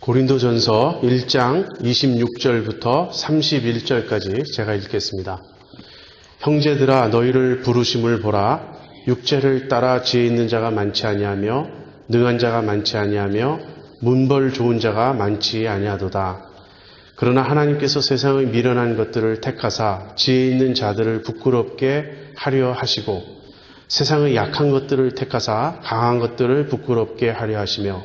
고린도전서 1장 26절부터 31절까지 제가 읽겠습니다. 형제들아 너희를 부르심을 보라. 육체를 따라 지혜 있는 자가 많지 아니하며 능한 자가 많지 아니하며 문벌 좋은 자가 많지 아니하도다. 그러나 하나님께서 세상의 미련한 것들을 택하사 지혜 있는 자들을 부끄럽게 하려 하시고 세상의 약한 것들을 택하사 강한 것들을 부끄럽게 하려 하시며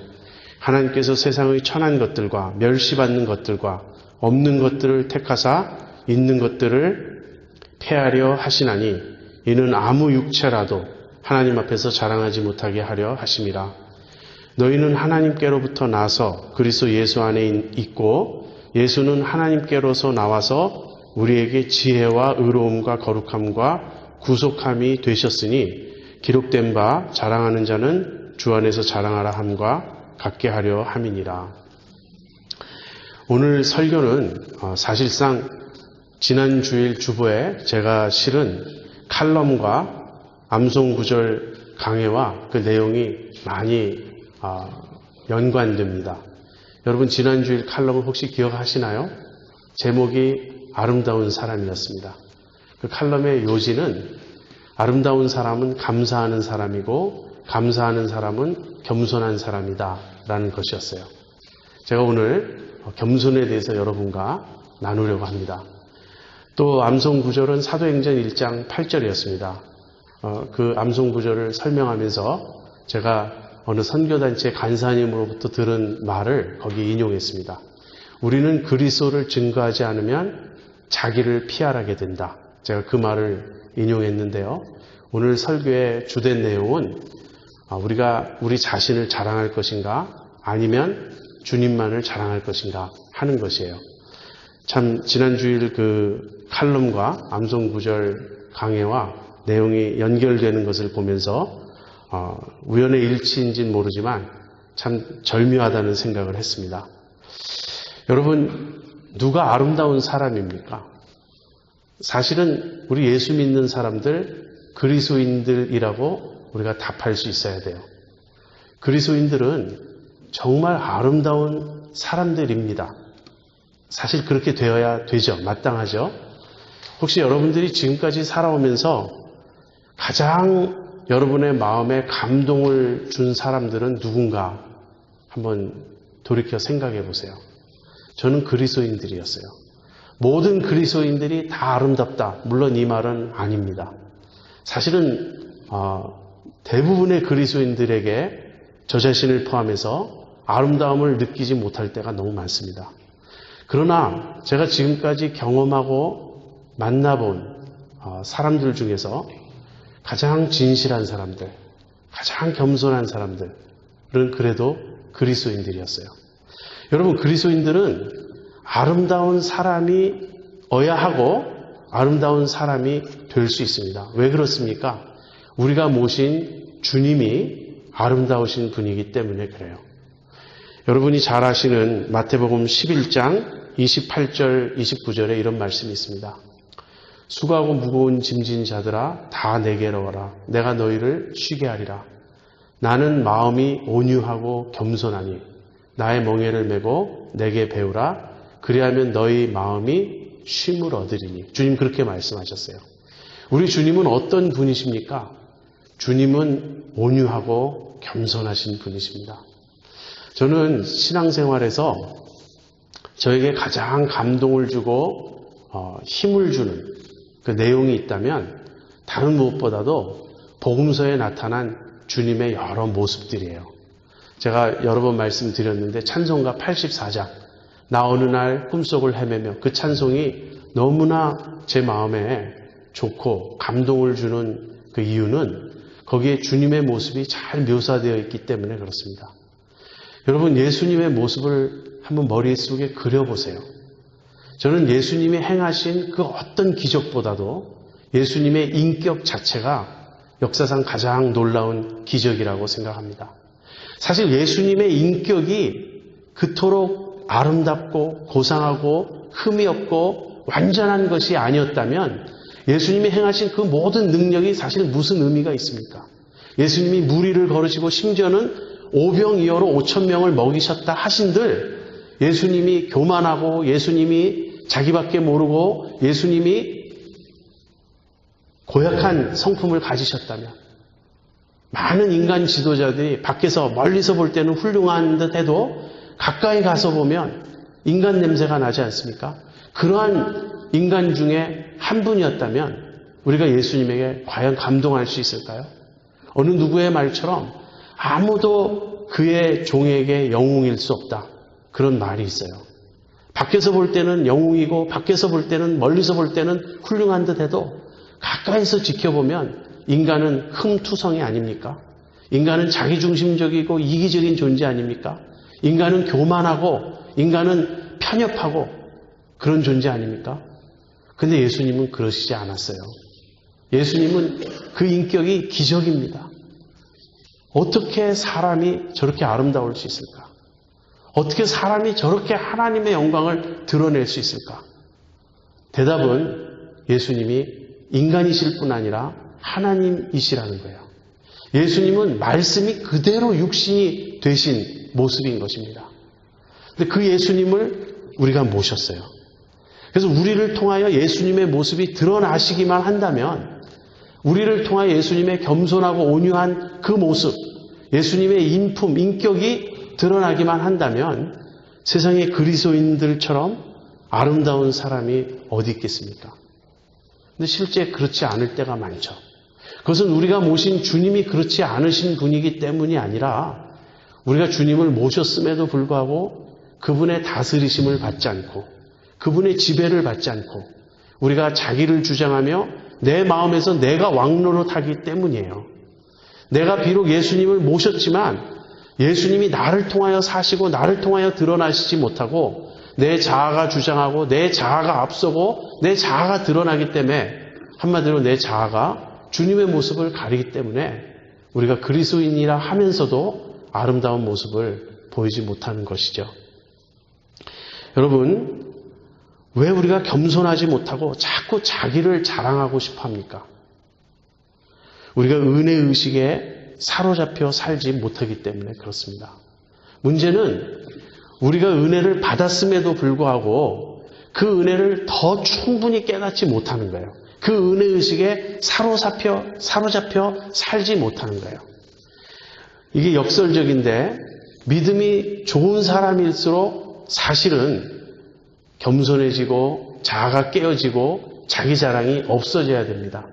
하나님께서 세상의 천한 것들과 멸시받는 것들과 없는 것들을 택하사 있는 것들을 폐하려 하시나니 이는 아무 육체라도 하나님 앞에서 자랑하지 못하게 하려 하심이라. 너희는 하나님께로부터 나서 그리스도 예수 안에 있고 예수는 하나님께로서 나와서 우리에게 지혜와 의로움과 거룩함과 구속함이 되셨으니 기록된 바 자랑하는 자는 주 안에서 자랑하라 함과 같게 하려 함이니라. 오늘 설교는 사실상 지난 주일 주보에 제가 실은 칼럼과 암송구절 강해와 그 내용이 많이 연관됩니다. 여러분 지난 주일 칼럼을 혹시 기억하시나요? 제목이 아름다운 사람이었습니다. 그 칼럼의 요지는 아름다운 사람은 감사하는 사람이고 감사하는 사람은 겸손한 사람이다 라는 것이었어요. 제가 오늘 겸손에 대해서 여러분과 나누려고 합니다. 또 암송구절은 사도행전 1장 8절이었습니다. 그 암송구절을 설명하면서 제가 어느 선교단체 간사님으로부터 들은 말을 거기 인용했습니다. 우리는 그리스도를 증거하지 않으면 자기를 피하게 된다. 제가 그 말을 인용했는데요. 오늘 설교의 주된 내용은 우리가 우리 자신을 자랑할 것인가 아니면 주님만을 자랑할 것인가 하는 것이에요. 참 지난 주일 그 칼럼과 암송구절 강해와 내용이 연결되는 것을 보면서 우연의 일치인지는 모르지만 참 절묘하다는 생각을 했습니다. 여러분 누가 아름다운 사람입니까? 사실은 우리 예수 믿는 사람들 그리스도인들이라고 우리가 답할 수 있어야 돼요. 그리스도인들은 정말 아름다운 사람들입니다. 사실 그렇게 되어야 되죠. 마땅하죠. 혹시 여러분들이 지금까지 살아오면서 가장 여러분의 마음에 감동을 준 사람들은 누군가 한번 돌이켜 생각해 보세요. 저는 그리스도인들이었어요. 모든 그리스도인들이 다 아름답다. 물론 이 말은 아닙니다. 사실은 대부분의 그리스도인들에게 저 자신을 포함해서 아름다움을 느끼지 못할 때가 너무 많습니다. 그러나 제가 지금까지 경험하고 만나본 사람들 중에서 가장 진실한 사람들, 가장 겸손한 사람들은 그래도 그리스도인들이었어요. 여러분 그리스도인들은 아름다운 사람이어야 하고 아름다운 사람이 될 수 있습니다. 왜 그렇습니까? 우리가 모신 주님이 아름다우신 분이기 때문에 그래요. 여러분이 잘 아시는 마태복음 11장 28절 29절에 이런 말씀이 있습니다. 수고하고 무거운 짐진 자들아 다 내게로 와라. 내가 너희를 쉬게 하리라. 나는 마음이 온유하고 겸손하니 나의 멍에를 메고 내게 배우라. 그리하면 너희 마음이 쉼을 얻으리니. 주님 그렇게 말씀하셨어요. 우리 주님은 어떤 분이십니까? 주님은 온유하고 겸손하신 분이십니다. 저는 신앙생활에서 저에게 가장 감동을 주고 힘을 주는 그 내용이 있다면 다른 무엇보다도 복음서에 나타난 주님의 여러 모습들이에요. 제가 여러 번 말씀드렸는데 찬송가 84장 나 어느 날 꿈속을 헤매며 그 찬송이 너무나 제 마음에 좋고 감동을 주는 그 이유는 거기에 주님의 모습이 잘 묘사되어 있기 때문에 그렇습니다. 여러분 예수님의 모습을 한번 머릿속에 그려보세요. 저는 예수님이 행하신 그 어떤 기적보다도 예수님의 인격 자체가 역사상 가장 놀라운 기적이라고 생각합니다. 사실 예수님의 인격이 그토록 아름답고 고상하고 흠이 없고 완전한 것이 아니었다면 예수님이 행하신 그 모든 능력이 사실 무슨 의미가 있습니까? 예수님이 무리를 걸으시고 심지어는 오병이어로 5,000명을 먹이셨다 하신들 예수님이 교만하고 예수님이 자기밖에 모르고 예수님이 고약한 성품을 가지셨다면 많은 인간 지도자들이 밖에서 멀리서 볼 때는 훌륭한 듯 해도 가까이 가서 보면 인간 냄새가 나지 않습니까? 그러한 인간 중에 한 분이었다면 우리가 예수님에게 과연 감동할 수 있을까요? 어느 누구의 말처럼 아무도 그의 종에게 영웅일 수 없다. 그런 말이 있어요. 밖에서 볼 때는 영웅이고 밖에서 볼 때는 멀리서 볼 때는 훌륭한 듯 해도 가까이서 지켜보면 인간은 흠투성이 아닙니까? 인간은 자기중심적이고 이기적인 존재 아닙니까? 인간은 교만하고 인간은 편협하고 그런 존재 아닙니까? 근데 예수님은 그러시지 않았어요. 예수님은 그 인격이 기적입니다. 어떻게 사람이 저렇게 아름다울 수 있을까? 어떻게 사람이 저렇게 하나님의 영광을 드러낼 수 있을까? 대답은 예수님이 인간이실 뿐 아니라 하나님이시라는 거예요. 예수님은 말씀이 그대로 육신이 되신 모습인 것입니다. 근데 그 예수님을 우리가 모셨어요. 그래서 우리를 통하여 예수님의 모습이 드러나시기만 한다면 우리를 통하여 예수님의 겸손하고 온유한 그 모습, 예수님의 인품, 인격이 드러나기만 한다면 세상의 그리스도인들처럼 아름다운 사람이 어디 있겠습니까? 근데 실제 그렇지 않을 때가 많죠. 그것은 우리가 모신 주님이 그렇지 않으신 분이기 때문이 아니라 우리가 주님을 모셨음에도 불구하고 그분의 다스리심을 받지 않고 그분의 지배를 받지 않고 우리가 자기를 주장하며 내 마음에서 내가 왕노릇하기 때문이에요. 내가 비록 예수님을 모셨지만 예수님이 나를 통하여 사시고 나를 통하여 드러나시지 못하고 내 자아가 주장하고 내 자아가 앞서고 내 자아가 드러나기 때문에 한마디로 내 자아가 주님의 모습을 가리기 때문에 우리가 그리스도인이라 하면서도 아름다운 모습을 보이지 못하는 것이죠. 여러분, 왜 우리가 겸손하지 못하고 자꾸 자기를 자랑하고 싶어 합니까? 우리가 은혜의식에 사로잡혀 살지 못하기 때문에 그렇습니다. 문제는 우리가 은혜를 받았음에도 불구하고 그 은혜를 더 충분히 깨닫지 못하는 거예요. 그 은혜의식에 사로잡혀 살지 못하는 거예요. 이게 역설적인데 믿음이 좋은 사람일수록 사실은 겸손해지고 자아가 깨어지고 자기 자랑이 없어져야 됩니다.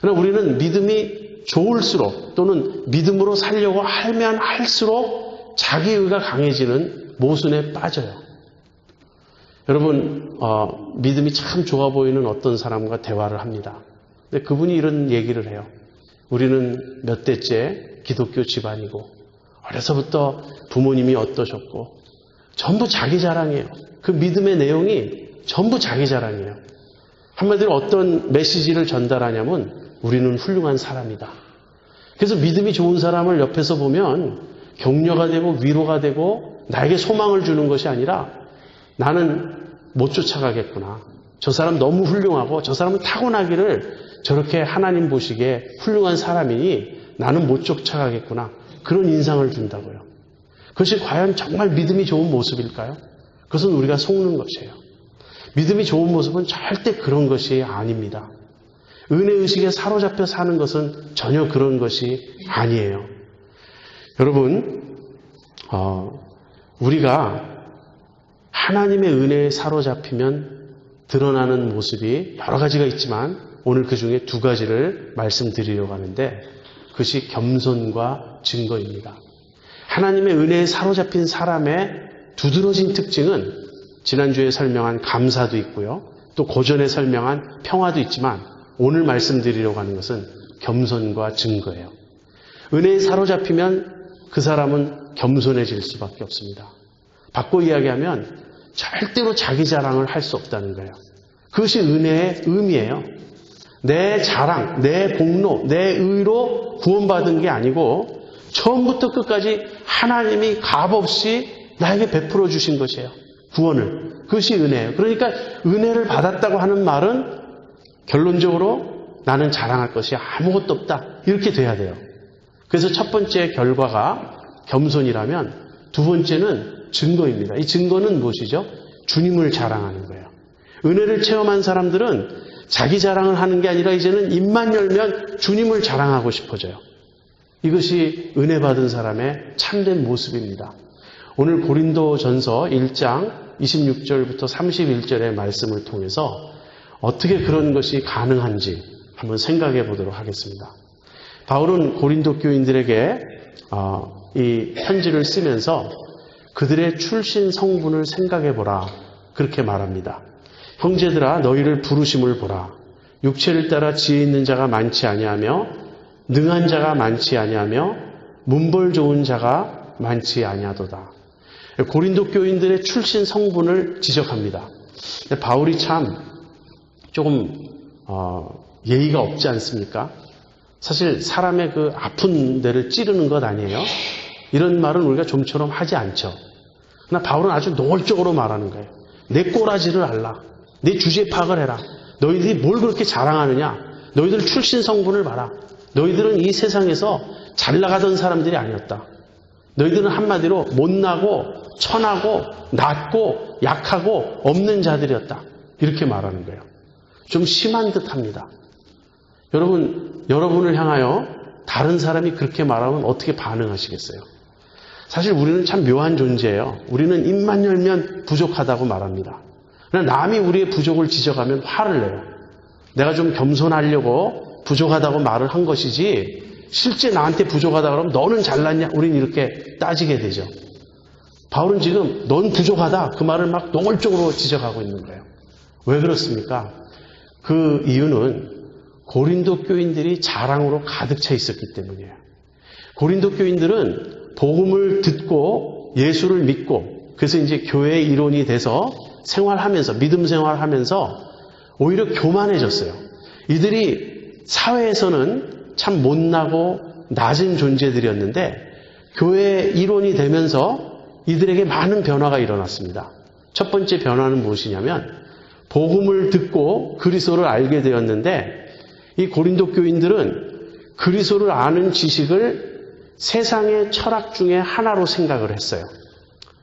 그러나 우리는 믿음이 좋을수록 또는 믿음으로 살려고 하면 할수록 자기의가 강해지는 모순에 빠져요. 여러분 믿음이 참 좋아 보이는 어떤 사람과 대화를 합니다. 근데 그분이 이런 얘기를 해요. 우리는 몇 대째 기독교 집안이고 어려서부터 부모님이 어떠셨고 전부 자기 자랑이에요. 그 믿음의 내용이 전부 자기 자랑이에요. 한마디로 어떤 메시지를 전달하냐면 우리는 훌륭한 사람이다. 그래서 믿음이 좋은 사람을 옆에서 보면 격려가 되고 위로가 되고 나에게 소망을 주는 것이 아니라 나는 못 쫓아가겠구나. 저 사람 너무 훌륭하고 저 사람은 타고나기를 저렇게 하나님 보시기에 훌륭한 사람이니 나는 못 쫓아가겠구나. 그런 인상을 준다고요. 그것이 과연 정말 믿음이 좋은 모습일까요? 그것은 우리가 속는 것이에요. 믿음이 좋은 모습은 절대 그런 것이 아닙니다. 은혜의식에 사로잡혀 사는 것은 전혀 그런 것이 아니에요. 여러분, 우리가 하나님의 은혜에 사로잡히면 드러나는 모습이 여러 가지가 있지만 오늘 그 중에 두 가지를 말씀드리려고 하는데 그것이 겸손과 증거입니다. 하나님의 은혜에 사로잡힌 사람의 두드러진 특징은 지난주에 설명한 감사도 있고요. 또 고전에 설명한 평화도 있지만 오늘 말씀드리려고 하는 것은 겸손과 증거예요. 은혜에 사로잡히면 그 사람은 겸손해질 수밖에 없습니다. 바꿔 이야기하면 절대로 자기 자랑을 할 수 없다는 거예요. 그것이 은혜의 의미예요. 내 자랑, 내 공로, 내 의로 구원받은 게 아니고 처음부터 끝까지 하나님이 값없이 나에게 베풀어 주신 것이에요. 구원을. 그것이 은혜예요. 그러니까 은혜를 받았다고 하는 말은 결론적으로 나는 자랑할 것이 아무것도 없다. 이렇게 돼야 돼요. 그래서 첫 번째 결과가 겸손이라면 두 번째는 증거입니다. 이 증거는 무엇이죠? 주님을 자랑하는 거예요. 은혜를 체험한 사람들은 자기 자랑을 하는 게 아니라 이제는 입만 열면 주님을 자랑하고 싶어져요. 이것이 은혜 받은 사람의 참된 모습입니다. 오늘 고린도전서 1장 26절부터 31절의 말씀을 통해서 어떻게 그런 것이 가능한지 한번 생각해 보도록 하겠습니다. 바울은 고린도 교인들에게 이 편지를 쓰면서 그들의 출신 성분을 생각해 보라 그렇게 말합니다. 형제들아 너희를 부르심을 보라. 육체를 따라 지혜 있는 자가 많지 아니하며 능한 자가 많지 아니하며 문벌 좋은 자가 많지 아니하도다. 고린도 교인들의 출신 성분을 지적합니다. 바울이 참 조금 예의가 없지 않습니까? 사실 사람의 그 아픈 데를 찌르는 것 아니에요? 이런 말은 우리가 좀처럼 하지 않죠. 그러나 바울은 아주 노골적으로 말하는 거예요. 내 꼬라지를 알라. 내 주제 파악을 해라. 너희들이 뭘 그렇게 자랑하느냐? 너희들 출신 성분을 봐라. 너희들은 이 세상에서 잘 나가던 사람들이 아니었다. 너희들은 한마디로 못나고 천하고 낮고 약하고 없는 자들이었다. 이렇게 말하는 거예요. 좀 심한 듯합니다. 여러분을 향하여 다른 사람이 그렇게 말하면 어떻게 반응하시겠어요? 사실 우리는 참 묘한 존재예요. 우리는 입만 열면 부족하다고 말합니다. 그러나 남이 우리의 부족을 지적하면 화를 내요. 내가 좀 겸손하려고 부족하다고 말을 한 것이지 실제 나한테 부족하다 그러면 너는 잘났냐? 우린 이렇게 따지게 되죠. 바울은 지금 넌 부족하다 그 말을 막 노골적으로 지적하고 있는 거예요. 왜 그렇습니까? 그 이유는 고린도 교인들이 자랑으로 가득 차 있었기 때문이에요. 고린도 교인들은 복음을 듣고 예수를 믿고 그래서 이제 교회의 일원이 돼서 생활하면서 믿음 생활하면서 오히려 교만해졌어요. 이들이 사회에서는 참 못나고 낮은 존재들이었는데 교회의 일원이 되면서 이들에게 많은 변화가 일어났습니다. 첫 번째 변화는 무엇이냐면 복음을 듣고 그리스도를 알게 되었는데 이 고린도 교인들은 그리스도를 아는 지식을 세상의 철학 중에 하나로 생각을 했어요.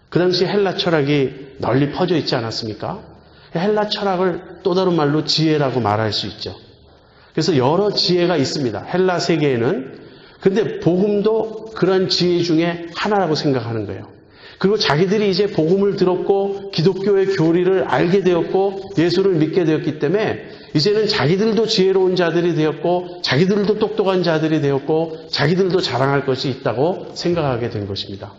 그 당시 헬라 철학이 널리 퍼져 있지 않았습니까? 헬라 철학을 또 다른 말로 지혜라고 말할 수 있죠. 그래서 여러 지혜가 있습니다. 헬라 세계에는. 근데 복음도 그런 지혜 중에 하나라고 생각하는 거예요. 그리고 자기들이 이제 복음을 들었고 기독교의 교리를 알게 되었고 예수를 믿게 되었기 때문에 이제는 자기들도 지혜로운 자들이 되었고 자기들도 똑똑한 자들이 되었고 자기들도 자랑할 것이 있다고 생각하게 된 것입니다.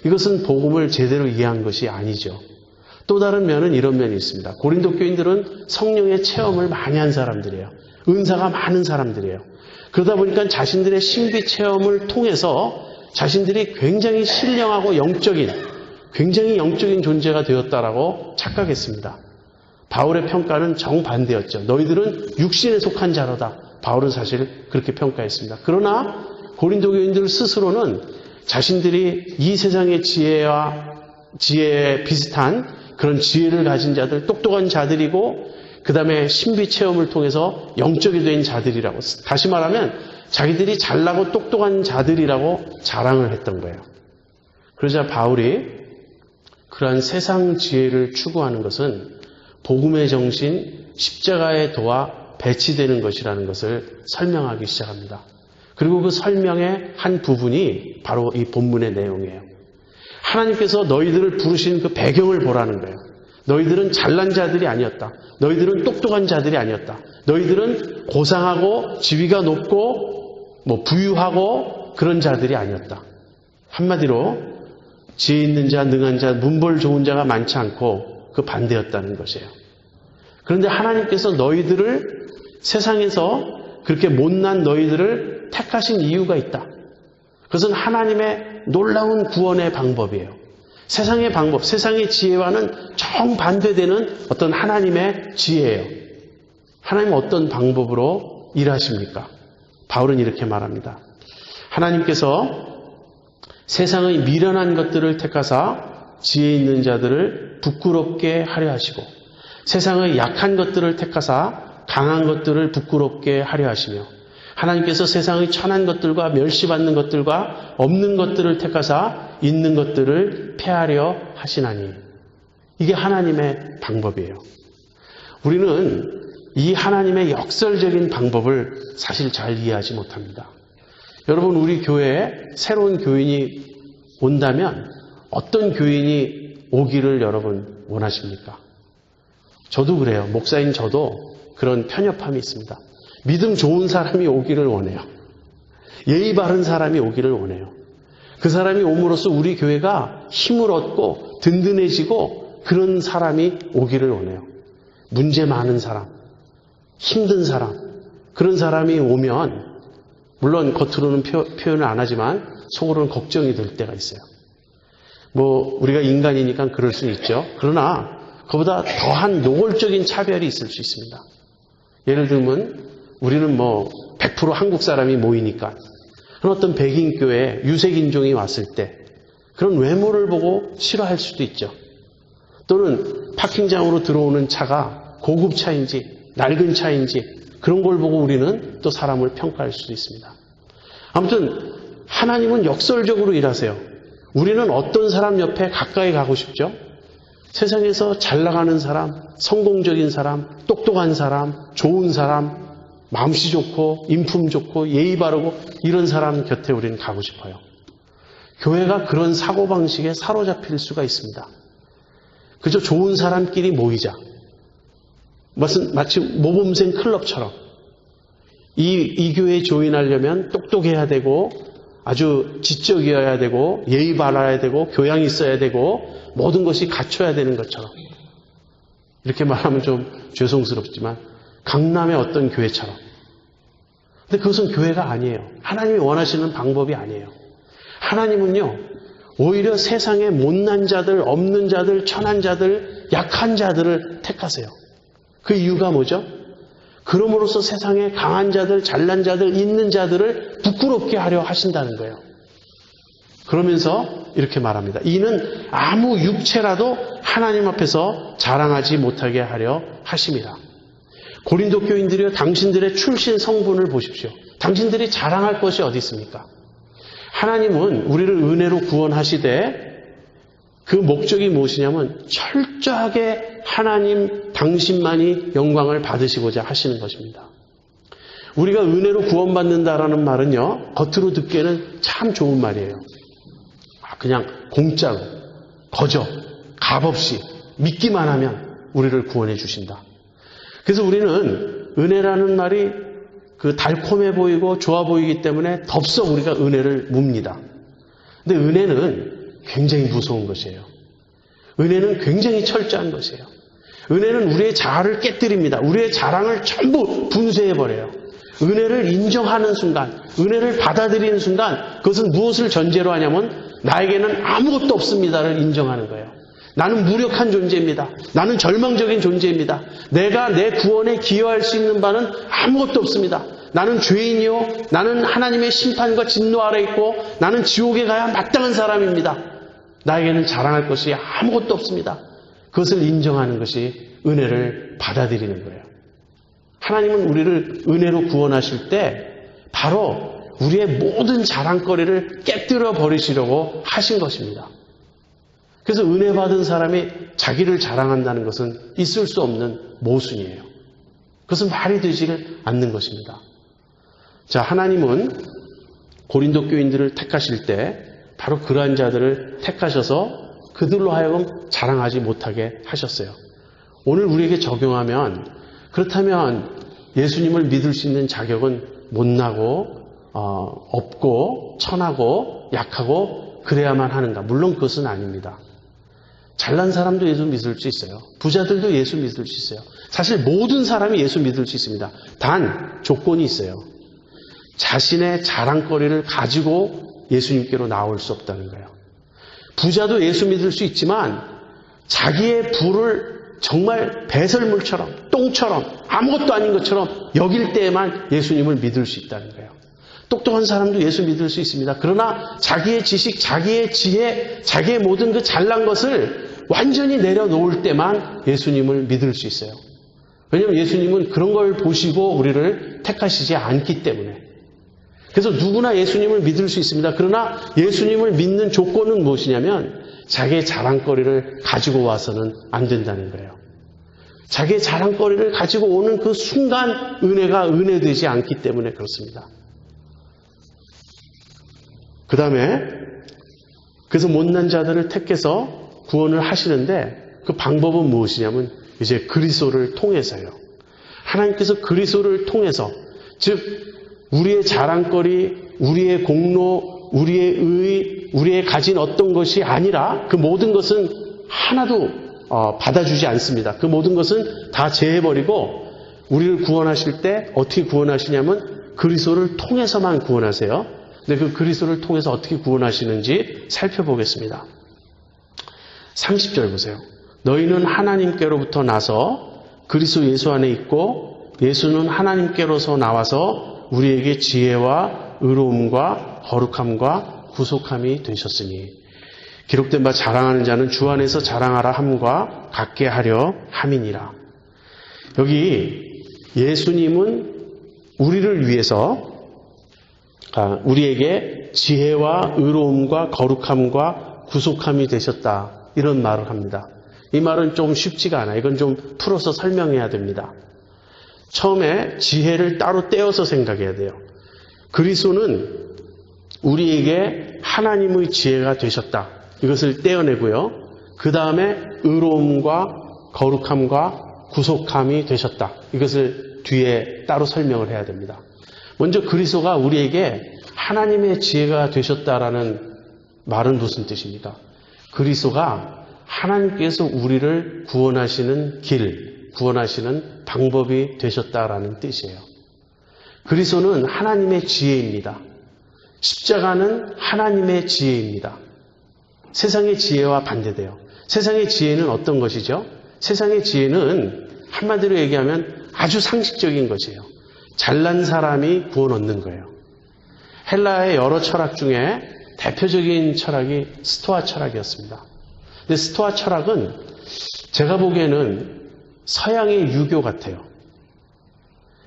이것은 복음을 제대로 이해한 것이 아니죠. 또 다른 면은 이런 면이 있습니다. 고린도 교인들은 성령의 체험을 많이 한 사람들이에요. 은사가 많은 사람들이에요. 그러다 보니까 자신들의 신비 체험을 통해서 자신들이 굉장히 신령하고 굉장히 영적인 존재가 되었다라고 착각했습니다. 바울의 평가는 정반대였죠. 너희들은 육신에 속한 자로다. 바울은 사실 그렇게 평가했습니다. 그러나 고린도 교인들 스스로는 자신들이 이 세상의 지혜에 비슷한 그런 지혜를 가진 자들, 똑똑한 자들이고 그 다음에 신비 체험을 통해서 영적이 된 자들이라고, 다시 말하면 자기들이 잘나고 똑똑한 자들이라고 자랑을 했던 거예요. 그러자 바울이 그러한 세상 지혜를 추구하는 것은 복음의 정신, 십자가의 도와 배치되는 것이라는 것을 설명하기 시작합니다. 그리고 그 설명의 한 부분이 바로 이 본문의 내용이에요. 하나님께서 너희들을 부르신 그 배경을 보라는 거예요. 너희들은 잘난 자들이 아니었다. 너희들은 똑똑한 자들이 아니었다. 너희들은 고상하고 지위가 높고 부유하고 그런 자들이 아니었다. 한마디로 지혜 있는 자, 능한 자, 문벌 좋은 자가 많지 않고 그 반대였다는 것이에요. 그런데 하나님께서 너희들을 세상에서 그렇게 못난 너희들을 택하신 이유가 있다. 그것은 하나님의 놀라운 구원의 방법이에요. 세상의 방법, 세상의 지혜와는 정반대되는 어떤 하나님의 지혜예요. 하나님은 어떤 방법으로 일하십니까? 바울은 이렇게 말합니다. 하나님께서 세상의 미련한 것들을 택하사 지혜 있는 자들을 부끄럽게 하려 하시고 세상의 약한 것들을 택하사 강한 것들을 부끄럽게 하려 하시며 하나님께서 세상의 천한 것들과 멸시받는 것들과 없는 것들을 택하사 있는 것들을 폐하려 하시나니. 이게 하나님의 방법이에요. 우리는 이 하나님의 역설적인 방법을 사실 잘 이해하지 못합니다. 여러분, 우리 교회에 새로운 교인이 온다면 어떤 교인이 오기를 여러분 원하십니까? 저도 그래요. 목사인 저도 그런 편협함이 있습니다. 믿음 좋은 사람이 오기를 원해요. 예의 바른 사람이 오기를 원해요. 그 사람이 옴으로써 우리 교회가 힘을 얻고 든든해지고 그런 사람이 오기를 원해요. 문제 많은 사람, 힘든 사람, 그런 사람이 오면 물론 겉으로는 표현을 안 하지만 속으로는 걱정이 될 때가 있어요. 우리가 인간이니까 그럴 수는 있죠. 그러나 그보다 더한 노골적인 차별이 있을 수 있습니다. 예를 들면 우리는 100% 한국 사람이 모이니까 어떤 백인 교회에 유색인종이 왔을 때 그런 외모를 보고 싫어할 수도 있죠. 또는 파킹장으로 들어오는 차가 고급 차인지 낡은 차인지 그런 걸 보고 우리는 또 사람을 평가할 수도 있습니다. 아무튼 하나님은 역설적으로 일하세요. 우리는 어떤 사람 옆에 가까이 가고 싶죠? 세상에서 잘 나가는 사람, 성공적인 사람, 똑똑한 사람, 좋은 사람, 마음씨 좋고 인품 좋고 예의 바르고 이런 사람 곁에 우리는 가고 싶어요. 교회가 그런 사고방식에 사로잡힐 수가 있습니다. 그저 좋은 사람끼리 모이자. 마치 모범생 클럽처럼 이 교회에 조인하려면 똑똑해야 되고 아주 지적이어야 되고 예의 바라야 되고 교양이 있어야 되고 모든 것이 갖춰야 되는 것처럼, 이렇게 말하면 좀 죄송스럽지만 강남의 어떤 교회처럼. 근데 그것은 교회가 아니에요. 하나님이 원하시는 방법이 아니에요. 하나님은요, 오히려 세상에 못난 자들, 없는 자들, 천한 자들, 약한 자들을 택하세요. 그 이유가 뭐죠? 그럼으로써 세상에 강한 자들, 잘난 자들, 있는 자들을 부끄럽게 하려 하신다는 거예요. 그러면서 이렇게 말합니다. 이는 아무 육체라도 하나님 앞에서 자랑하지 못하게 하려 하심이라. 고린도 교인들이여, 당신들의 출신 성분을 보십시오. 당신들이 자랑할 것이 어디 있습니까? 하나님은 우리를 은혜로 구원하시되 그 목적이 무엇이냐면 철저하게 하나님 당신만이 영광을 받으시고자 하시는 것입니다. 우리가 은혜로 구원받는다라는 말은요, 겉으로 듣기에는 참 좋은 말이에요. 그냥 공짜로, 거저, 값없이 믿기만 하면 우리를 구원해 주신다. 그래서 우리는 은혜라는 말이 달콤해 보이고 좋아 보이기 때문에 덥석 우리가 은혜를 묵니다. 근데 은혜는 굉장히 무서운 것이에요. 은혜는 굉장히 철저한 것이에요. 은혜는 우리의 자아를 깨뜨립니다. 우리의 자랑을 전부 분쇄해버려요. 은혜를 인정하는 순간, 은혜를 받아들이는 순간 그것은 무엇을 전제로 하냐면 나에게는 아무것도 없습니다를 인정하는 거예요. 나는 무력한 존재입니다. 나는 절망적인 존재입니다. 내가 내 구원에 기여할 수 있는 바는 아무것도 없습니다. 나는 죄인이요, 나는 하나님의 심판과 진노 아래 있고 나는 지옥에 가야 마땅한 사람입니다. 나에게는 자랑할 것이 아무것도 없습니다. 그것을 인정하는 것이 은혜를 받아들이는 거예요. 하나님은 우리를 은혜로 구원하실 때 바로 우리의 모든 자랑거리를 깨뜨려 버리시려고 하신 것입니다. 그래서 은혜 받은 사람이 자기를 자랑한다는 것은 있을 수 없는 모순이에요. 그것은 말이 되지를 않는 것입니다. 자, 하나님은 고린도 교인들을 택하실 때 바로 그러한 자들을 택하셔서 그들로 하여금 자랑하지 못하게 하셨어요. 오늘 우리에게 적용하면, 그렇다면 예수님을 믿을 수 있는 자격은 못나고 없고 천하고 약하고 그래야만 하는가? 물론 그것은 아닙니다. 잘난 사람도 예수 믿을 수 있어요. 부자들도 예수 믿을 수 있어요. 사실 모든 사람이 예수 믿을 수 있습니다. 단 조건이 있어요. 자신의 자랑거리를 가지고 예수님께로 나올 수 없다는 거예요. 부자도 예수 믿을 수 있지만 자기의 부를 정말 배설물처럼, 똥처럼, 아무것도 아닌 것처럼 여길 때에만 예수님을 믿을 수 있다는 거예요. 똑똑한 사람도 예수 믿을 수 있습니다. 그러나 자기의 지식, 자기의 지혜, 자기의 모든 그 잘난 것을 완전히 내려놓을 때만 예수님을 믿을 수 있어요. 왜냐하면 예수님은 그런 걸 보시고 우리를 택하시지 않기 때문에. 그래서 누구나 예수님을 믿을 수 있습니다. 그러나 예수님을 믿는 조건은 무엇이냐면 자기의 자랑거리를 가지고 와서는 안 된다는 거예요. 자기의 자랑거리를 가지고 오는 그 순간 은혜가 은혜되지 않기 때문에 그렇습니다. 그 다음에 그래서 못난 자들을 택해서 구원을 하시는데 그 방법은 무엇이냐면 이제 그리스도를 통해서요. 하나님께서 그리스도를 통해서, 즉 우리의 자랑거리, 우리의 공로, 우리의 의, 우리의 가진 어떤 것이 아니라 그 모든 것은 하나도 받아주지 않습니다. 그 모든 것은 다 제해버리고 우리를 구원하실 때 어떻게 구원하시냐면 그리스도를 통해서만 구원하세요. 근데 그 그리스도를 통해서 어떻게 구원하시는지 살펴보겠습니다. 30절 보세요. 너희는 하나님께로부터 나서 그리스도 예수 안에 있고 예수는 하나님께로서 나와서 우리에게 지혜와 의로움과 거룩함과 구속함이 되셨으니 기록된 바 자랑하는 자는 주 안에서 자랑하라 함과 같게 하려 함이니라. 여기 예수님은 우리를 위해서 우리에게 지혜와 의로움과 거룩함과 구속함이 되셨다. 이런 말을 합니다. 이 말은 좀 쉽지가 않아요. 이건 좀 풀어서 설명해야 됩니다. 처음에 지혜를 따로 떼어서 생각해야 돼요. 그리스도는 우리에게 하나님의 지혜가 되셨다. 이것을 떼어내고요. 그 다음에 의로움과 거룩함과 구속함이 되셨다. 이것을 뒤에 따로 설명을 해야 됩니다. 먼저 그리스도가 우리에게 하나님의 지혜가 되셨다라는 말은 무슨 뜻입니까? 그리스도가 하나님께서 우리를 구원하시는 길, 구원하시는 방법이 되셨다라는 뜻이에요. 그리스도는 하나님의 지혜입니다. 십자가는 하나님의 지혜입니다. 세상의 지혜와 반대돼요. 세상의 지혜는 어떤 것이죠? 세상의 지혜는 한마디로 얘기하면 아주 상식적인 것이에요. 잘난 사람이 구원 얻는 거예요. 헬라의 여러 철학 중에 대표적인 철학이 스토아 철학이었습니다. 근데 스토아 철학은 제가 보기에는 서양의 유교 같아요.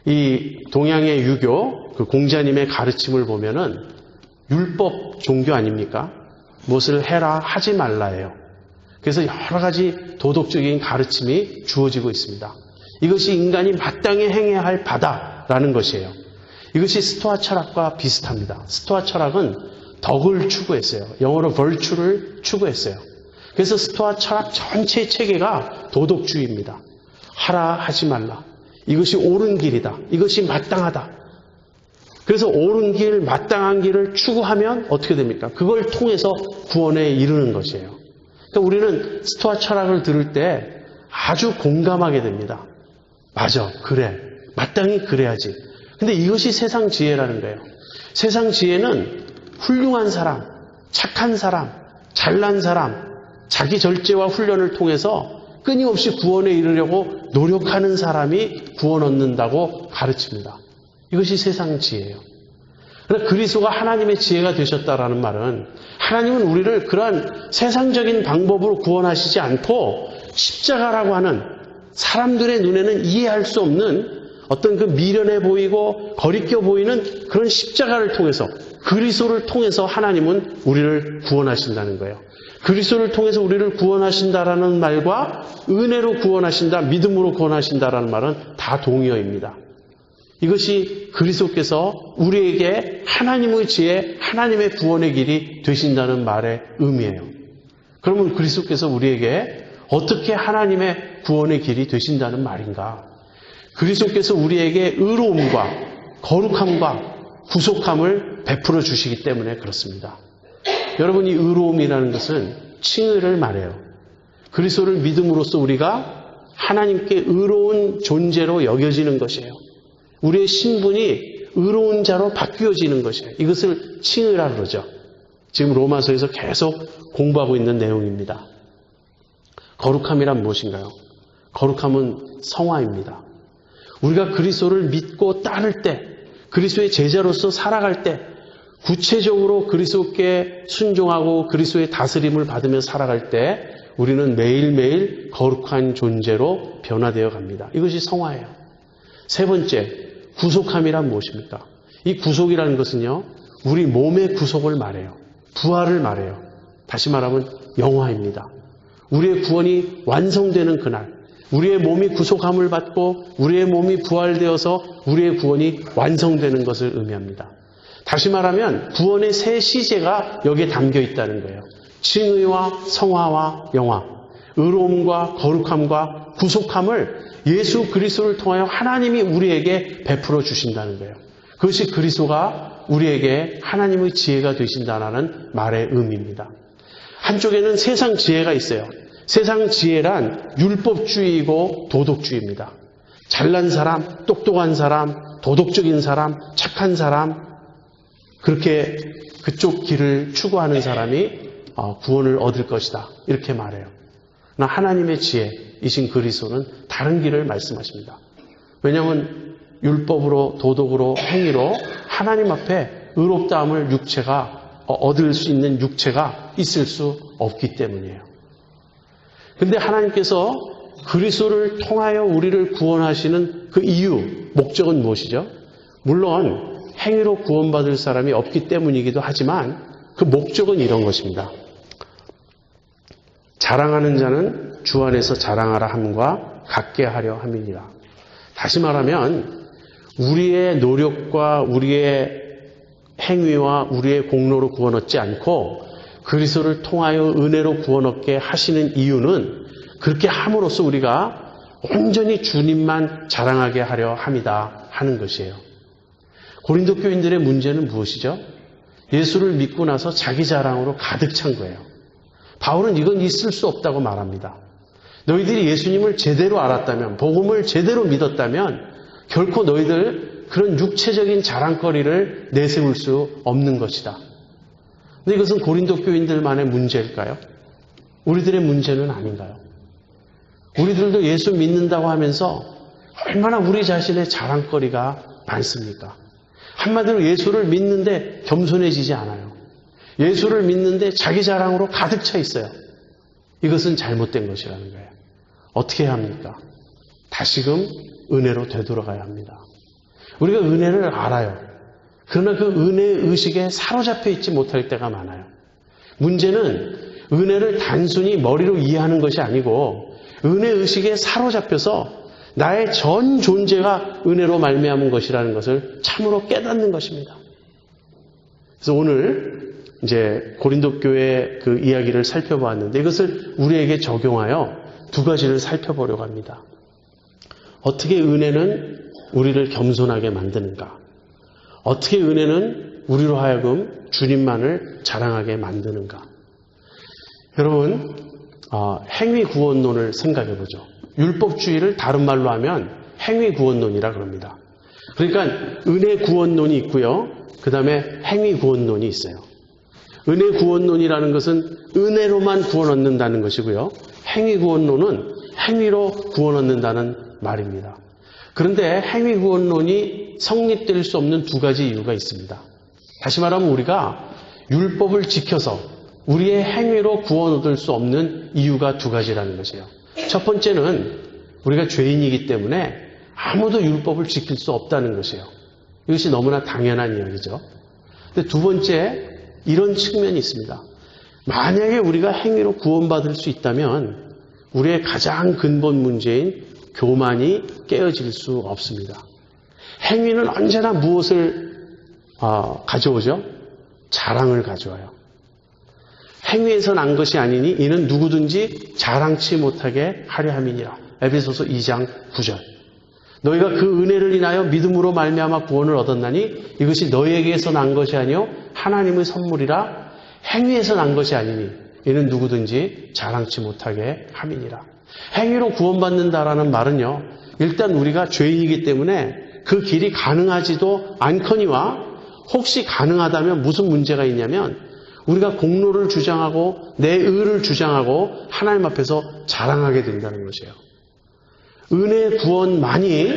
이 동양의 유교, 그 공자님의 가르침을 보면은 율법 종교 아닙니까? 무엇을 해라, 하지 말라예요. 그래서 여러 가지 도덕적인 가르침이 주어지고 있습니다. 이것이 인간이 마땅히 행해야 할 바다라는 것이에요. 이것이 스토아 철학과 비슷합니다. 스토아 철학은 덕을 추구했어요. 영어로 virtue를 추구했어요. 그래서 스토아 철학 전체 체계가 도덕주의입니다. 하라, 하지 말라. 이것이 옳은 길이다. 이것이 마땅하다. 그래서 옳은 길, 마땅한 길을 추구하면 어떻게 됩니까? 그걸 통해서 구원에 이르는 것이에요. 그러니까 우리는 스토아 철학을 들을 때 아주 공감하게 됩니다. 맞아, 그래. 마땅히 그래야지. 근데 이것이 세상 지혜라는 거예요. 세상 지혜는 훌륭한 사람, 착한 사람, 잘난 사람, 자기 절제와 훈련을 통해서 끊임없이 구원에 이르려고 노력하는 사람이 구원 얻는다고 가르칩니다. 이것이 세상 지혜예요. 그러나 그리스도가 하나님의 지혜가 되셨다라는 말은 하나님은 우리를 그러한 세상적인 방법으로 구원하시지 않고 십자가라고 하는 사람들의 눈에는 이해할 수 없는 어떤 그 미련해 보이고 거리껴 보이는 그런 십자가를 통해서 그리스도를 통해서 하나님은 우리를 구원하신다는 거예요. 그리스도를 통해서 우리를 구원하신다라는 말과 은혜로 구원하신다, 믿음으로 구원하신다라는 말은 다 동의어입니다. 이것이 그리스도께서 우리에게 하나님의 지혜, 하나님의 구원의 길이 되신다는 말의 의미예요. 그러면 그리스도께서 우리에게 어떻게 하나님의 구원의 길이 되신다는 말인가? 그리스도께서 우리에게 의로움과 거룩함과 구속함을 베풀어 주시기 때문에 그렇습니다. 여러분, 이 의로움이라는 것은 칭의를 말해요. 그리스도를 믿음으로써 우리가 하나님께 의로운 존재로 여겨지는 것이에요. 우리의 신분이 의로운 자로 바뀌어지는 것이에요. 이것을 칭의라 그러죠. 지금 로마서에서 계속 공부하고 있는 내용입니다. 거룩함이란 무엇인가요? 거룩함은 성화입니다. 우리가 그리스도를 믿고 따를 때, 그리스도의 제자로서 살아갈 때, 구체적으로 그리스도께 순종하고 그리스도의 다스림을 받으며 살아갈 때 우리는 매일매일 거룩한 존재로 변화되어 갑니다. 이것이 성화예요. 세 번째, 구속함이란 무엇입니까? 이 구속이라는 것은요, 우리 몸의 구속을 말해요. 부활을 말해요. 다시 말하면 영화입니다. 우리의 구원이 완성되는 그날, 우리의 몸이 구속함을 받고 우리의 몸이 부활되어서 우리의 구원이 완성되는 것을 의미합니다. 다시 말하면 구원의 세 시제가 여기에 담겨 있다는 거예요. 칭의와 성화와 영화, 의로움과 거룩함과 구속함을 예수 그리스도를 통하여 하나님이 우리에게 베풀어 주신다는 거예요. 그것이 그리스도가 우리에게 하나님의 지혜가 되신다는 말의 의미입니다. 한쪽에는 세상 지혜가 있어요. 세상 지혜란 율법주의이고 도덕주의입니다. 잘난 사람, 똑똑한 사람, 도덕적인 사람, 착한 사람, 그렇게 그쪽 길을 추구하는 사람이 구원을 얻을 것이다. 이렇게 말해요. 그러나 하나님의 지혜이신 그리스도는 다른 길을 말씀하십니다. 왜냐하면 율법으로, 도덕으로, 행위로 하나님 앞에 의롭다함을 얻을 수 있는 육체가 있을 수 없기 때문이에요. 근데 하나님께서 그리스도를 통하여 우리를 구원하시는 그 이유, 목적은 무엇이죠? 물론 행위로 구원받을 사람이 없기 때문이기도 하지만 그 목적은 이런 것입니다. 자랑하는 자는 주 안에서 자랑하라 함과 같게 하려 함이니라. 다시 말하면 우리의 노력과 우리의 행위와 우리의 공로로 구원 얻지 않고 그리스도를 통하여 은혜로 구원 얻게 하시는 이유는 그렇게 함으로써 우리가 온전히 주님만 자랑하게 하려 함이다 하는 것이에요. 고린도 교인들의 문제는 무엇이죠? 예수를 믿고 나서 자기 자랑으로 가득 찬 거예요. 바울은 이건 있을 수 없다고 말합니다. 너희들이 예수님을 제대로 알았다면, 복음을 제대로 믿었다면 결코 너희들 그런 육체적인 자랑거리를 내세울 수 없는 것이다. 근데 이것은 고린도 교인들만의 문제일까요? 우리들의 문제는 아닌가요? 우리들도 예수 믿는다고 하면서 얼마나 우리 자신의 자랑거리가 많습니까? 한마디로 예수를 믿는데 겸손해지지 않아요. 예수를 믿는데 자기 자랑으로 가득 차 있어요. 이것은 잘못된 것이라는 거예요. 어떻게 해야 합니까? 다시금 은혜로 되돌아가야 합니다. 우리가 은혜를 알아요. 그러나 그 은혜의 의식에 사로잡혀 있지 못할 때가 많아요. 문제는 은혜를 단순히 머리로 이해하는 것이 아니고 은혜 의식에 사로잡혀서 나의 전 존재가 은혜로 말미암은 것이라는 것을 참으로 깨닫는 것입니다. 그래서 오늘 이제 고린도 교회 그 이야기를 살펴보았는데 이것을 우리에게 적용하여 두 가지를 살펴보려고 합니다. 어떻게 은혜는 우리를 겸손하게 만드는가? 어떻게 은혜는 우리로 하여금 주님만을 자랑하게 만드는가? 여러분, 행위 구원론을 생각해 보죠. 율법주의를 다른 말로 하면 행위 구원론이라 그럽니다. 그러니까 은혜 구원론이 있고요. 그 다음에 행위 구원론이 있어요. 은혜 구원론이라는 것은 은혜로만 구원 얻는다는 것이고요. 행위 구원론은 행위로 구원 얻는다는 말입니다. 그런데 행위 구원론이 성립될 수 없는 두 가지 이유가 있습니다. 다시 말하면 우리가 율법을 지켜서 우리의 행위로 구원 얻을 수 없는 이유가 두 가지라는 것이에요. 첫 번째는 우리가 죄인이기 때문에 아무도 율법을 지킬 수 없다는 것이에요. 이것이 너무나 당연한 이야기죠. 근데 두 번째, 이런 측면이 있습니다. 만약에 우리가 행위로 구원받을 수 있다면 우리의 가장 근본 문제인 교만이 깨어질 수 없습니다. 행위는 언제나 무엇을 가져오죠? 자랑을 가져와요. 행위에서 난 것이 아니니 이는 누구든지 자랑치 못하게 하려 함이니라. 에베소서 2장 9절. 너희가 그 은혜를 인하여 믿음으로 말미암아 구원을 얻었나니 이것이 너희에게서 난 것이 아니요 하나님의 선물이라. 행위에서 난 것이 아니니 이는 누구든지 자랑치 못하게 함이니라. 행위로 구원받는다라는 말은요, 일단 우리가 죄인이기 때문에 그 길이 가능하지도 않거니와 혹시 가능하다면 무슨 문제가 있냐면 우리가 공로를 주장하고 내 의를 주장하고 하나님 앞에서 자랑하게 된다는 것이에요. 은혜 구원만이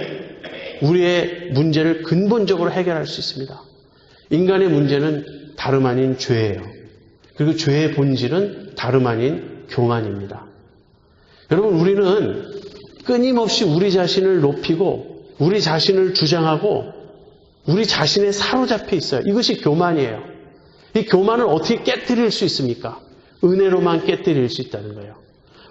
우리의 문제를 근본적으로 해결할 수 있습니다. 인간의 문제는 다름 아닌 죄예요. 그리고 죄의 본질은 다름 아닌 교만입니다. 여러분, 우리는 끊임없이 우리 자신을 높이고 우리 자신을 주장하고 우리 자신에 사로잡혀 있어요. 이것이 교만이에요. 이 교만을 어떻게 깨뜨릴 수 있습니까? 은혜로만 깨뜨릴 수 있다는 거예요.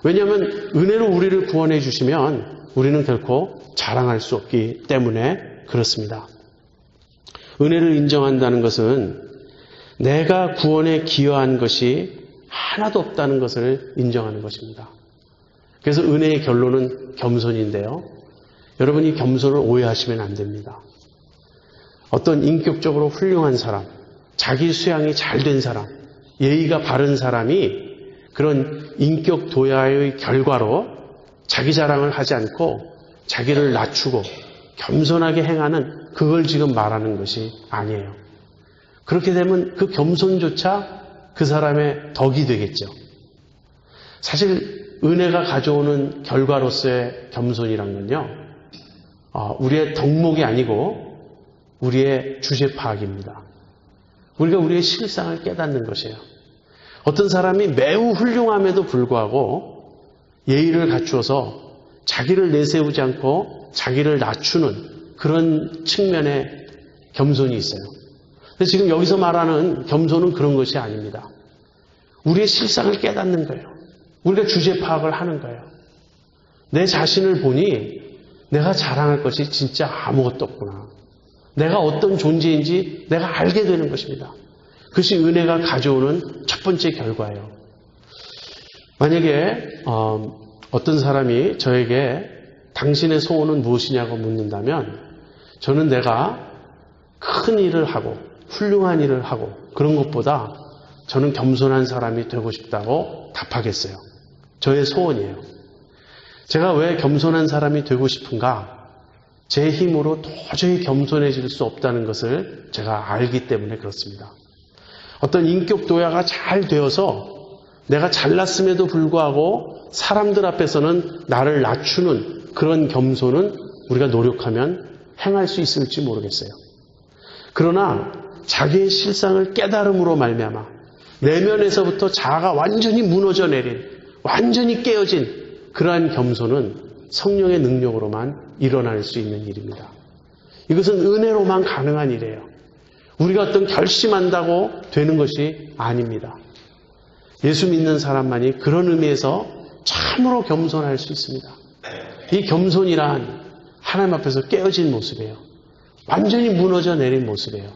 왜냐하면 은혜로 우리를 구원해 주시면 우리는 결코 자랑할 수 없기 때문에 그렇습니다. 은혜를 인정한다는 것은 내가 구원에 기여한 것이 하나도 없다는 것을 인정하는 것입니다. 그래서 은혜의 결론은 겸손인데요. 여러분이 겸손을 오해하시면 안 됩니다. 어떤 인격적으로 훌륭한 사람, 자기 수양이 잘 된 사람, 예의가 바른 사람이 그런 인격 도야의 결과로 자기 자랑을 하지 않고 자기를 낮추고 겸손하게 행하는 그걸 지금 말하는 것이 아니에요. 그렇게 되면 그 겸손조차 그 사람의 덕이 되겠죠. 사실 은혜가 가져오는 결과로서의 겸손이란 건요, 우리의 덕목이 아니고 우리의 주제 파악입니다. 우리가 우리의 실상을 깨닫는 것이에요. 어떤 사람이 매우 훌륭함에도 불구하고 예의를 갖추어서 자기를 내세우지 않고 자기를 낮추는 그런 측면의 겸손이 있어요. 근데 지금 여기서 말하는 겸손은 그런 것이 아닙니다. 우리의 실상을 깨닫는 거예요. 우리가 주제 파악을 하는 거예요. 내 자신을 보니 내가 자랑할 것이 진짜 아무것도 없구나. 내가 어떤 존재인지 내가 알게 되는 것입니다. 그것이 은혜가 가져오는 첫 번째 결과예요. 만약에 어떤 사람이 저에게 당신의 소원은 무엇이냐고 묻는다면 저는 내가 큰 일을 하고 훌륭한 일을 하고 그런 것보다 저는 겸손한 사람이 되고 싶다고 답하겠어요. 저의 소원이에요. 제가 왜 겸손한 사람이 되고 싶은가? 제 힘으로 도저히 겸손해질 수 없다는 것을 제가 알기 때문에 그렇습니다. 어떤 인격 도야가 잘 되어서 내가 잘났음에도 불구하고 사람들 앞에서는 나를 낮추는 그런 겸손은 우리가 노력하면 행할 수 있을지 모르겠어요. 그러나 자기의 실상을 깨달음으로 말미암아 내면에서부터 자아가 완전히 무너져 내린, 완전히 깨어진 그러한 겸손은 성령의 능력으로만 일어날 수 있는 일입니다. 이것은 은혜로만 가능한 일이에요. 우리가 어떤 결심한다고 되는 것이 아닙니다. 예수 믿는 사람만이 그런 의미에서 참으로 겸손할 수 있습니다. 이 겸손이란 하나님 앞에서 깨어진 모습이에요. 완전히 무너져 내린 모습이에요.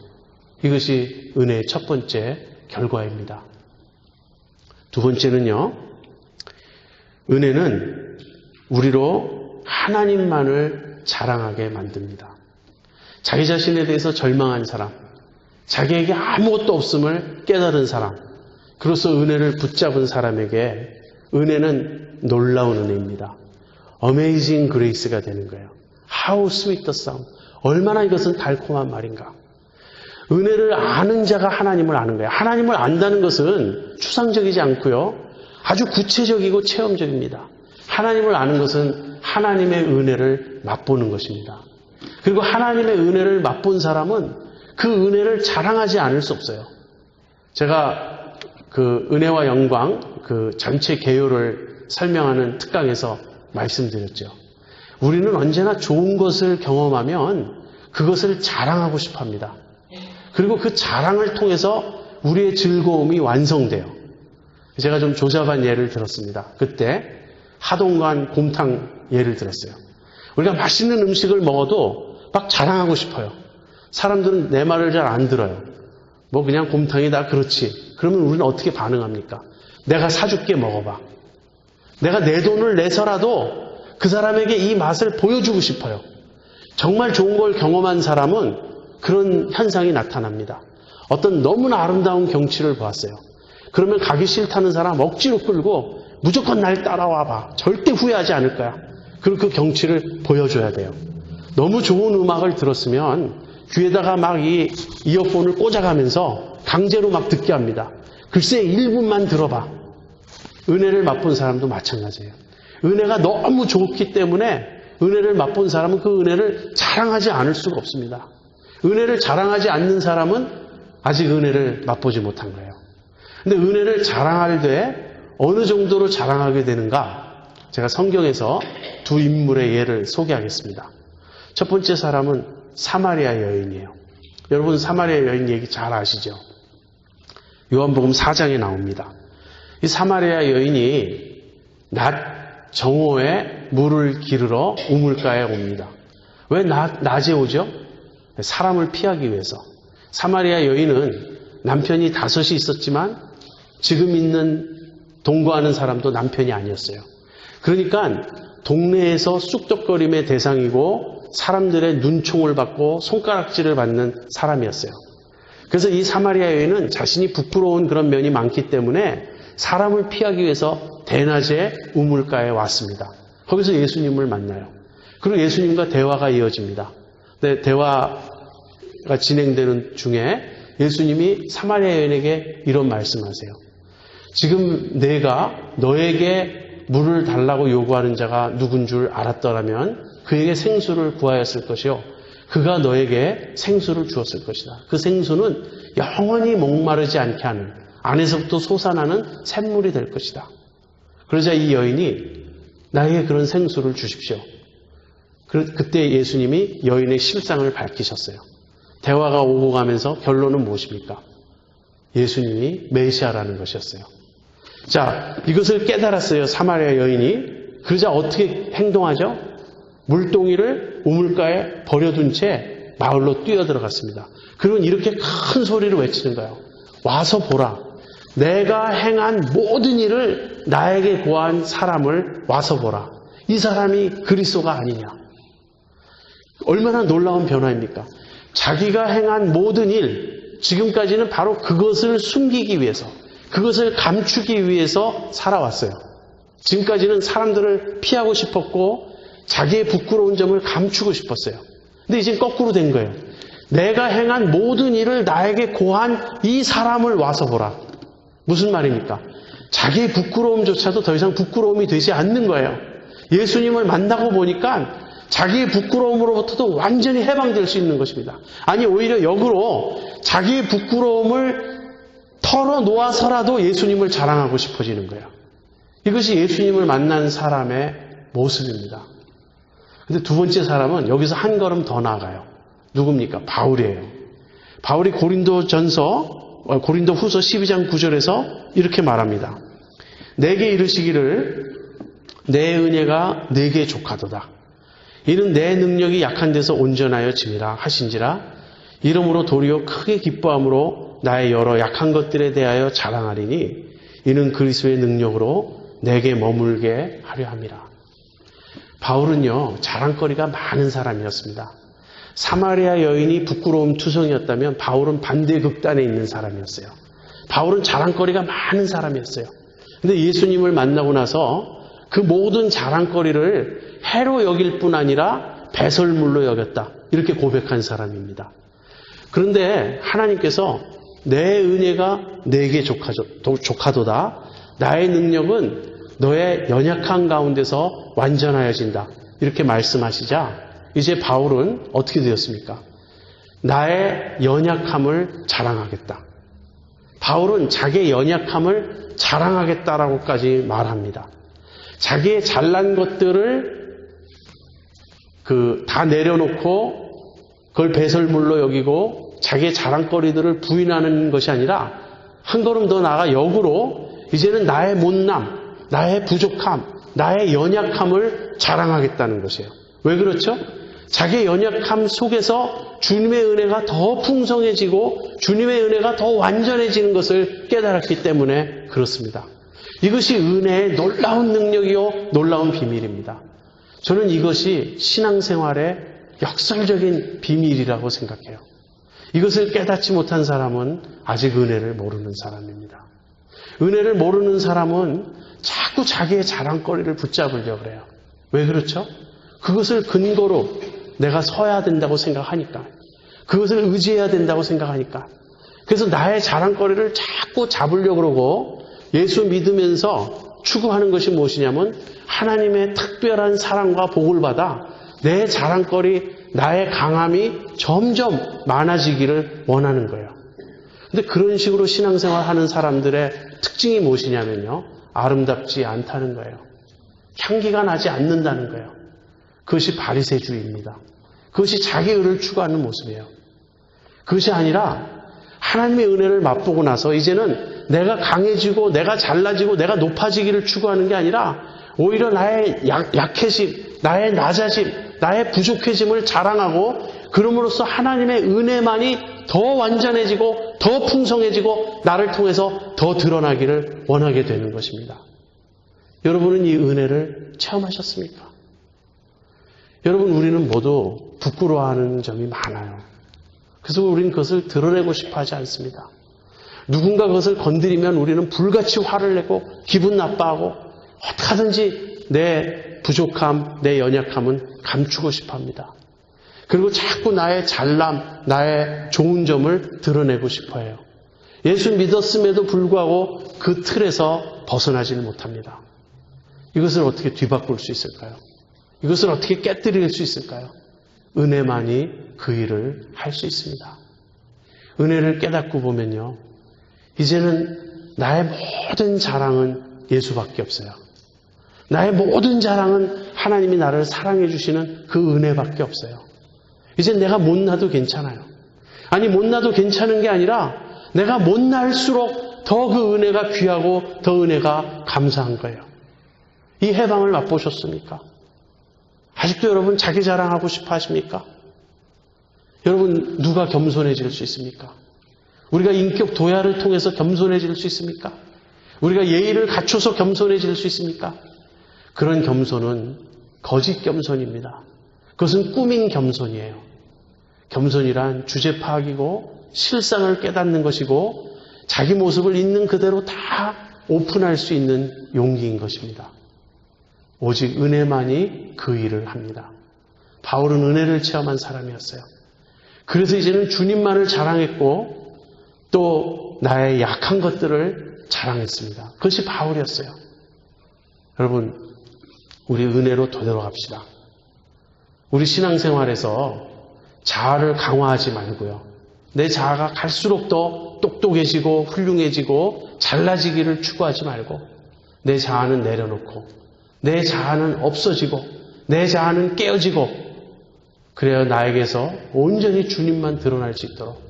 이것이 은혜의 첫 번째 결과입니다. 두 번째는요, 은혜는 우리로 하나님만을 자랑하게 만듭니다. 자기 자신에 대해서 절망한 사람, 자기에게 아무것도 없음을 깨달은 사람, 그로서 은혜를 붙잡은 사람에게 은혜는 놀라운 은혜입니다. Amazing Grace가 되는 거예요. How sweet the sound. 얼마나 이것은 달콤한 말인가. 은혜를 아는 자가 하나님을 아는 거예요. 하나님을 안다는 것은 추상적이지 않고요, 아주 구체적이고 체험적입니다. 하나님을 아는 것은 하나님의 은혜를 맛보는 것입니다. 그리고 하나님의 은혜를 맛본 사람은 그 은혜를 자랑하지 않을 수 없어요. 제가 그 은혜와 영광 그 전체 개요를 설명하는 특강에서 말씀드렸죠. 우리는 언제나 좋은 것을 경험하면 그것을 자랑하고 싶어 합니다. 그리고 그 자랑을 통해서 우리의 즐거움이 완성돼요. 제가 좀 조잡한 예를 들었습니다. 그때 하동관 곰탕 예를 들었어요. 우리가 맛있는 음식을 먹어도 막 자랑하고 싶어요. 사람들은 내 말을 잘 안 들어요. 뭐 그냥 곰탕이다 그렇지. 그러면 우리는 어떻게 반응합니까? 내가 사줄게 먹어봐. 내가 내 돈을 내서라도 그 사람에게 이 맛을 보여주고 싶어요. 정말 좋은 걸 경험한 사람은 그런 현상이 나타납니다. 어떤 너무나 아름다운 경치를 보았어요. 그러면 가기 싫다는 사람 억지로 끌고 무조건 날 따라와 봐. 절대 후회하지 않을 거야. 그리고 그 경치를 보여줘야 돼요. 너무 좋은 음악을 들었으면 귀에다가 막 이 이어폰을 꽂아가면서 강제로 막 듣게 합니다. 글쎄 1분만 들어봐. 은혜를 맛본 사람도 마찬가지예요. 은혜가 너무 좋기 때문에 은혜를 맛본 사람은 그 은혜를 자랑하지 않을 수가 없습니다. 은혜를 자랑하지 않는 사람은 아직 은혜를 맛보지 못한 거예요. 근데 은혜를 자랑할 때 어느 정도로 자랑하게 되는가? 제가 성경에서 두 인물의 예를 소개하겠습니다. 첫 번째 사람은 사마리아 여인이에요. 여러분 사마리아 여인 얘기 잘 아시죠? 요한복음 4장에 나옵니다. 이 사마리아 여인이 낮 정오에 물을 기르러 우물가에 옵니다. 왜 낮에 오죠? 사람을 피하기 위해서. 사마리아 여인은 남편이 5이 있었지만 지금 있는 동거하는 사람도 남편이 아니었어요. 그러니까 동네에서 쑥덕거림의 대상이고 사람들의 눈총을 받고 손가락질을 받는 사람이었어요. 그래서 이 사마리아 여인은 자신이 부끄러운 그런 면이 많기 때문에 사람을 피하기 위해서 대낮에 우물가에 왔습니다. 거기서 예수님을 만나요. 그리고 예수님과 대화가 이어집니다. 근데 대화가 진행되는 중에 예수님이 사마리아 여인에게 이런 말씀하세요. 지금 내가 너에게 물을 달라고 요구하는 자가 누군 줄 알았더라면 그에게 생수를 구하였을 것이요. 그가 너에게 생수를 주었을 것이다. 그 생수는 영원히 목마르지 않게 하는 안에서부터 솟아나는 샘물이 될 것이다. 그러자 이 여인이 나에게 그런 생수를 주십시오. 그때 예수님이 여인의 실상을 밝히셨어요. 대화가 오고 가면서 결론은 무엇입니까? 예수님이 메시아라는 것이었어요. 자, 이것을 깨달았어요. 사마리아 여인이. 그러자 어떻게 행동하죠? 물동이를 우물가에 버려둔 채 마을로 뛰어들어갔습니다. 그리고 이렇게 큰 소리로 외치는 거예요. 와서 보라. 내가 행한 모든 일을 나에게 고한 사람을 와서 보라. 이 사람이 그리스도가 아니냐. 얼마나 놀라운 변화입니까? 자기가 행한 모든 일, 지금까지는 바로 그것을 숨기기 위해서, 그것을 감추기 위해서 살아왔어요. 지금까지는 사람들을 피하고 싶었고 자기의 부끄러운 점을 감추고 싶었어요. 근데 이제 거꾸로 된 거예요. 내가 행한 모든 일을 나에게 고한 이 사람을 와서 보라. 무슨 말입니까? 자기의 부끄러움조차도 더 이상 부끄러움이 되지 않는 거예요. 예수님을 만나고 보니까 자기의 부끄러움으로부터도 완전히 해방될 수 있는 것입니다. 아니 오히려 역으로 자기의 부끄러움을 털어놓아서라도 예수님을 자랑하고 싶어지는 거예요. 이것이 예수님을 만난 사람의 모습입니다. 근데 두 번째 사람은 여기서 한 걸음 더 나아가요. 누굽니까? 바울이에요. 바울이 고린도 후서 12장 9절에서 이렇게 말합니다. 내게 이르시기를 내 은혜가 네게 족하도다. 이는 내 능력이 약한 데서 온전하여 짐이라 하신지라. 이러므로 도리어 크게 기뻐함으로 나의 여러 약한 것들에 대하여 자랑하리니 이는 그리스도의 능력으로 내게 머물게 하려 함이라. 바울은요, 자랑거리가 많은 사람이었습니다. 사마리아 여인이 부끄러움 투성이었다면 바울은 반대 극단에 있는 사람이었어요. 바울은 자랑거리가 많은 사람이었어요. 근데 예수님을 만나고 나서 그 모든 자랑거리를 해로 여길 뿐 아니라 배설물로 여겼다. 이렇게 고백한 사람입니다. 그런데 하나님께서 내 은혜가 내게 족하도다. 나의 능력은 너의 연약한 가운데서 완전하여진다. 이렇게 말씀하시자 이제 바울은 어떻게 되었습니까? 나의 연약함을 자랑하겠다. 바울은 자기의 연약함을 자랑하겠다라고까지 말합니다. 자기의 잘난 것들을 다 내려놓고 그걸 배설물로 여기고 자기의 자랑거리들을 부인하는 것이 아니라 한 걸음 더 나아가 역으로 이제는 나의 못남, 나의 부족함, 나의 연약함을 자랑하겠다는 것이에요. 왜 그렇죠? 자기의 연약함 속에서 주님의 은혜가 더 풍성해지고 주님의 은혜가 더 완전해지는 것을 깨달았기 때문에 그렇습니다. 이것이 은혜의 놀라운 능력이요 놀라운 비밀입니다. 저는 이것이 신앙생활의 역설적인 비밀이라고 생각해요. 이것을 깨닫지 못한 사람은 아직 은혜를 모르는 사람입니다. 은혜를 모르는 사람은 자꾸 자기의 자랑거리를 붙잡으려고 그래요. 왜 그렇죠? 그것을 근거로 내가 서야 된다고 생각하니까, 그것을 의지해야 된다고 생각하니까, 그래서 나의 자랑거리를 자꾸 잡으려고 그러고 예수 믿으면서 추구하는 것이 무엇이냐면 하나님의 특별한 사랑과 복을 받아 내 자랑거리, 나의 강함이 점점 많아지기를 원하는 거예요. 근데 그런 식으로 신앙생활 하는 사람들의 특징이 무엇이냐면요, 아름답지 않다는 거예요. 향기가 나지 않는다는 거예요. 그것이 바리새주의입니다. 그것이 자기 의를 추구하는 모습이에요. 그것이 아니라 하나님의 은혜를 맛보고 나서 이제는 내가 강해지고 내가 잘나지고 내가 높아지기를 추구하는 게 아니라 오히려 나의 약해짐, 나의 낮아짐, 나의 부족해짐을 자랑하고 그럼으로써 하나님의 은혜만이 더 완전해지고 더 풍성해지고 나를 통해서 더 드러나기를 원하게 되는 것입니다. 여러분은 이 은혜를 체험하셨습니까? 여러분, 우리는 모두 부끄러워하는 점이 많아요. 그래서 우리는 그것을 드러내고 싶어 하지 않습니다. 누군가 그것을 건드리면 우리는 불같이 화를 내고 기분 나빠하고 어떻게 하든지 내 부족함, 내 연약함은 감추고 싶어 합니다. 그리고 자꾸 나의 잘남, 나의 좋은 점을 드러내고 싶어 해요. 예수 믿었음에도 불구하고 그 틀에서 벗어나지는 못합니다. 이것을 어떻게 뒤바꿀 수 있을까요? 이것을 어떻게 깨뜨릴 수 있을까요? 은혜만이 그 일을 할 수 있습니다. 은혜를 깨닫고 보면요, 이제는 나의 모든 자랑은 예수밖에 없어요. 나의 모든 자랑은 하나님이 나를 사랑해 주시는 그 은혜밖에 없어요. 이제 내가 못나도 괜찮아요. 아니, 못나도 괜찮은 게 아니라 내가 못날수록 더 그 은혜가 귀하고 더 은혜가 감사한 거예요. 이 해방을 맛보셨습니까? 아직도 여러분 자기 자랑하고 싶어 하십니까? 여러분, 누가 겸손해질 수 있습니까? 우리가 인격 도야를 통해서 겸손해질 수 있습니까? 우리가 예의를 갖춰서 겸손해질 수 있습니까? 그런 겸손은 거짓 겸손입니다. 그것은 꾸민 겸손이에요. 겸손이란 주제 파악이고 실상을 깨닫는 것이고 자기 모습을 있는 그대로 다 오픈할 수 있는 용기인 것입니다. 오직 은혜만이 그 일을 합니다. 바울은 은혜를 체험한 사람이었어요. 그래서 이제는 주님만을 자랑했고 또 나의 약한 것들을 자랑했습니다. 그것이 바울이었어요. 여러분, 우리 은혜로 되돌아갑시다. 우리 신앙생활에서 자아를 강화하지 말고요. 내 자아가 갈수록 더 똑똑해지고 훌륭해지고 잘나지기를 추구하지 말고 내 자아는 내려놓고 내 자아는 없어지고 내 자아는 깨어지고 그래야 나에게서 온전히 주님만 드러날 수 있도록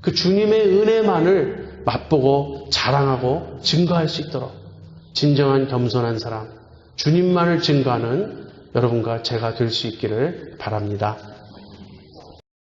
그 주님의 은혜만을 맛보고 자랑하고 증거할 수 있도록 진정한 겸손한 사람, 주님만을 증거하는 여러분과 제가 될 수 있기를 바랍니다.